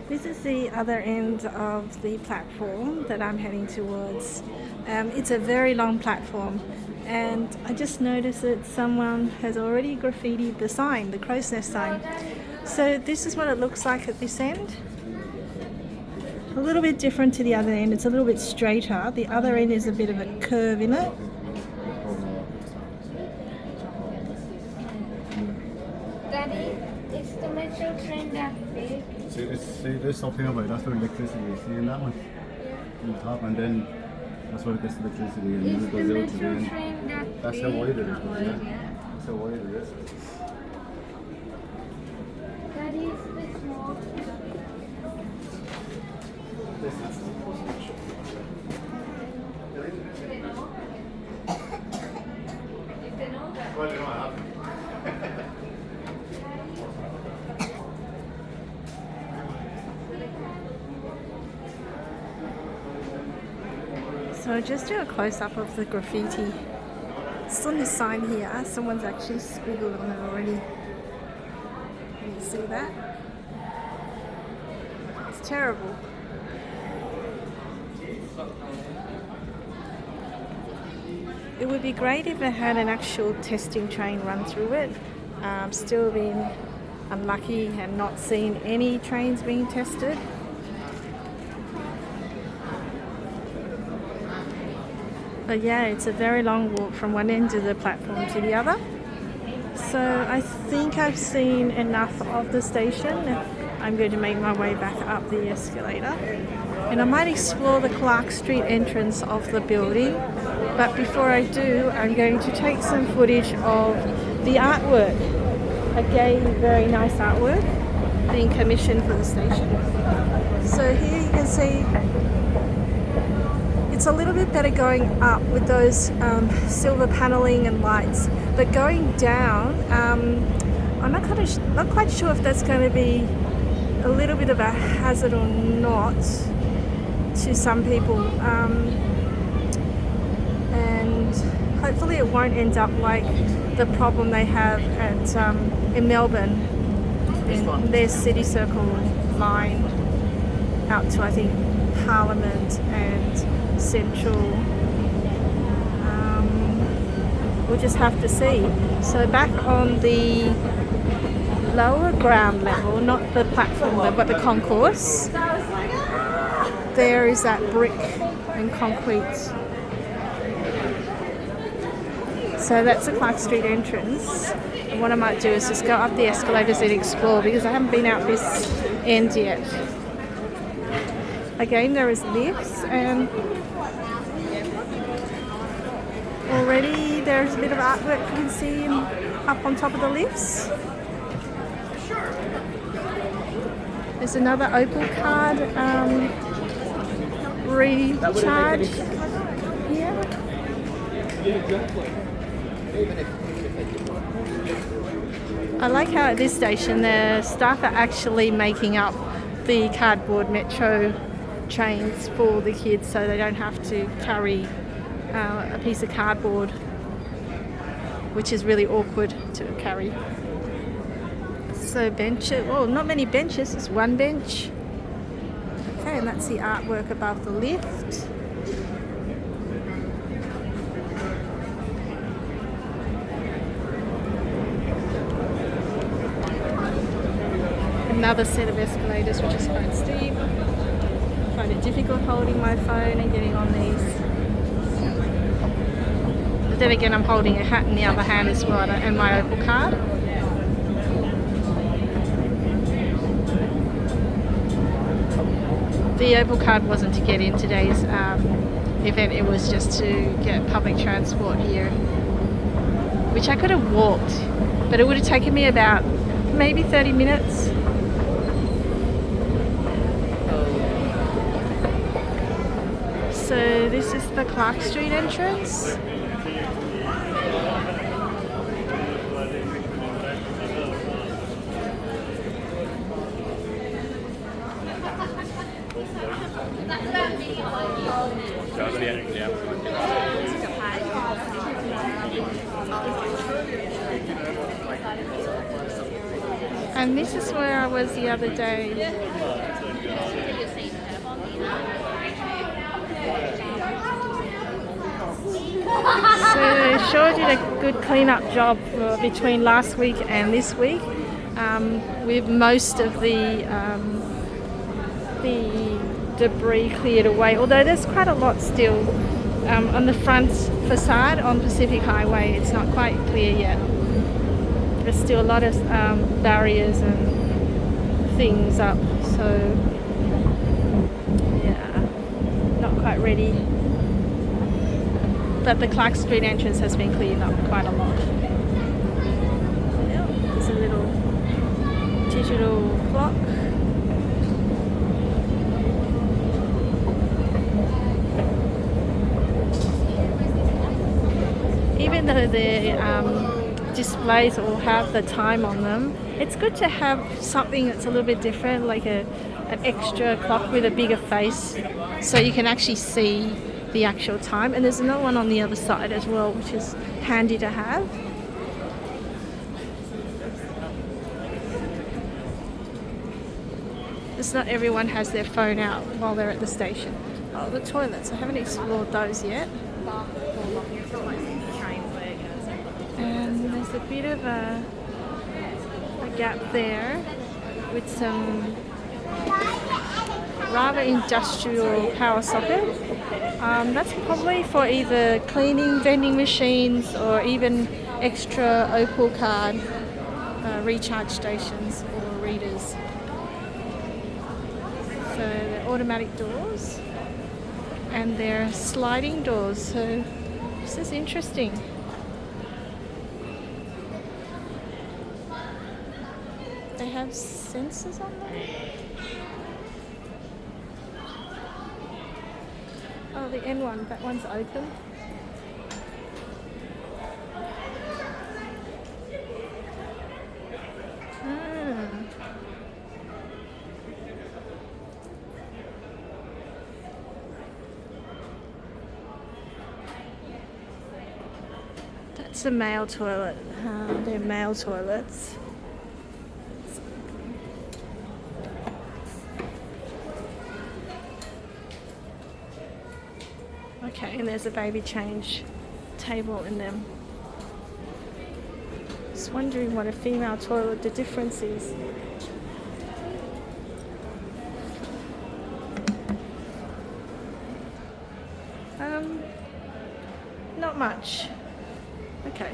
This is the other end of the platform that I'm heading towards. It's a very long platform, and I just noticed that someone has already graffitied the sign, the crow's nest sign. So this is what it looks like at this end. A little bit different to the other end. It's a little bit straighter. The other end is a bit of a curve in it. Daddy, is the metro train that big? See this up here, but that's where electricity is. See in that one? Yeah. On the top, and then that's where it gets electricity, and then it goes out to the end. That's how wide it is. Yeah. That's how wide it is. Daddy, is this small? Well, you know I have. So I'll just do a close-up of the graffiti. It's on this sign here. Someone's actually scribbled on it already. Can you see that? It's terrible. It would be great if it had an actual testing train run through it. Still been unlucky and not seen any trains being tested. But yeah, it's a very long walk from one end of the platform to the other. So I think I've seen enough of the station. I'm going to make my way back up the escalator. And I might explore the Clarke Street entrance of the building. But before I do, I'm going to take some footage of the artwork. Again, very nice artwork being commissioned for the station. So here you can see it's a little bit better going up with those silver paneling and lights, but going down, I'm not quite sure if that's going to be a little bit of a hazard or not to some people, and hopefully it won't end up like the problem they have at in Melbourne, in their city circle line out to, I think, Parliament and Central. We'll just have to see. So back on the lower ground level, not the platform level, but the concourse, there is that brick and concrete. So that's the Clarke Street entrance. And what I might do is just go up the escalators and explore, because I haven't been out this end yet. Again, there is lifts, and already there's a bit of artwork you can see up on top of the lifts. There's another Opal card recharge here. I like how at this station the staff are actually making up the cardboard metro trains for the kids, so they don't have to carry a piece of cardboard, which is really awkward to carry. So benches, well, not many benches, it's one bench. Okay, and that's the artwork above the lift. Another set of escalators, which is quite steep. I find it difficult holding my phone and getting on these. But then again, I'm holding a hat in the other hand as well, and my Opal card. The Opal card wasn't to get in today's event, it was just to get public transport here, which I could have walked, but it would have taken me about maybe 30 minutes. So this is the Clarke Street entrance. And this is where I was the other day. So they sure did a good clean-up job between last week and this week, with most of the debris cleared away. Although there's quite a lot still on the front facade on Pacific Highway. It's not quite clear yet. There's still a lot of barriers and things up. So yeah, not quite ready. But the Clarke Street entrance has been cleaned up quite a lot. Yeah, there's a little digital clock. Even though the displays all have the time on them, it's good to have something that's a little bit different, like an extra clock with a bigger face, so you can actually see the actual time. And there's another one on the other side as well, which is handy to have. Just not everyone has their phone out while they're at the station. Oh, the toilets, I haven't explored those yet. And there's a bit of a gap there with some rather industrial power socket. That's probably for either cleaning vending machines or even extra Opal card recharge stations or readers. So they're automatic doors and they're sliding doors, so this is interesting. They have sensors on them. Oh, the end one, that one's open. That's a male toilet. They're male toilets. Okay, and there's a baby change table in them. Just wondering what a female toilet, the difference is. Not much. Okay.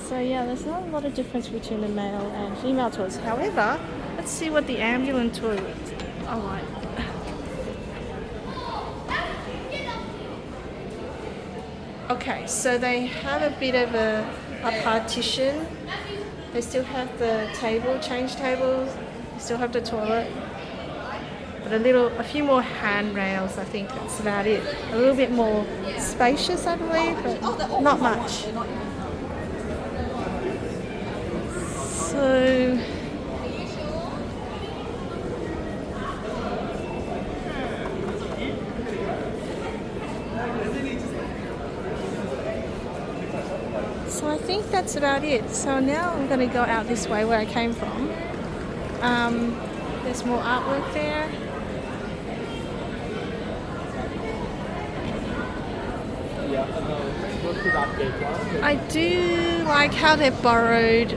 So yeah, there's not a lot of difference between the male and female toilets. However, let's see what the ambulance toilet. Oh, right. Okay, so they have a bit of a partition. They still have the table, change tables. They still have the toilet. But a few more handrails, I think that's about it. A little bit more spacious, I believe, but not much. So I think that's about it. So now I'm going to go out this way where I came from. There's more artwork there. I do like how they've borrowed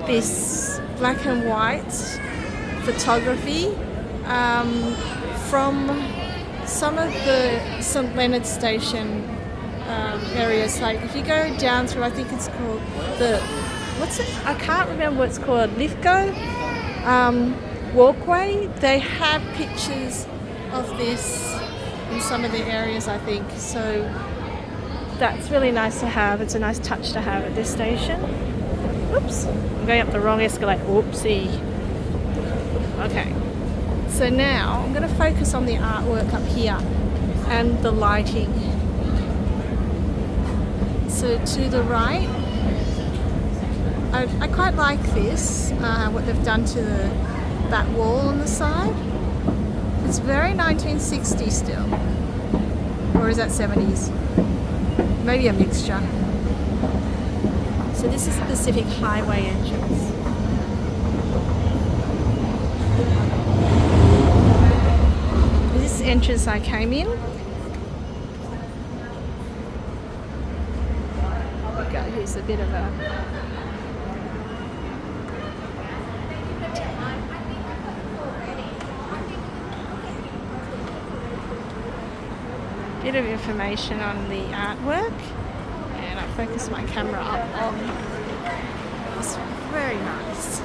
this black and white photography from some of the St Leonard Station areas. Like if you go down through, I think it's called I can't remember what it's called, Lithgow walkway. They have pictures of this in some of the areas, I think. So that's really nice to have. It's a nice touch to have at this station. Oops, I'm going up the wrong escalator. Whoopsie. Okay, so now I'm going to focus on the artwork up here and the lighting. So to the right, I quite like this, what they've done to that wall on the side. It's very 1960 still. or is that 70s? Maybe a mixture. So this is the Pacific Highway entrance. This is the entrance I came in. The guy who's a bit of a bit of information on the artwork, and I focus my camera up on. It's very nice.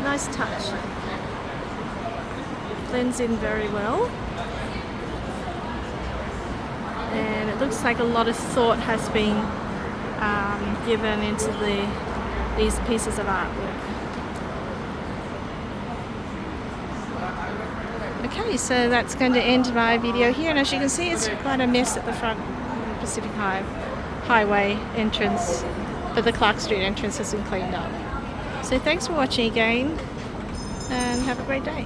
Nice touch. Blends in very well. And it looks like a lot of thought has been given into these pieces of artwork. Okay, so that's going to end my video here, and as you can see, it's quite a mess at the front. Pacific Highway entrance, but the Clarke Street entrance has been cleaned up. So thanks for watching again, and have a great day.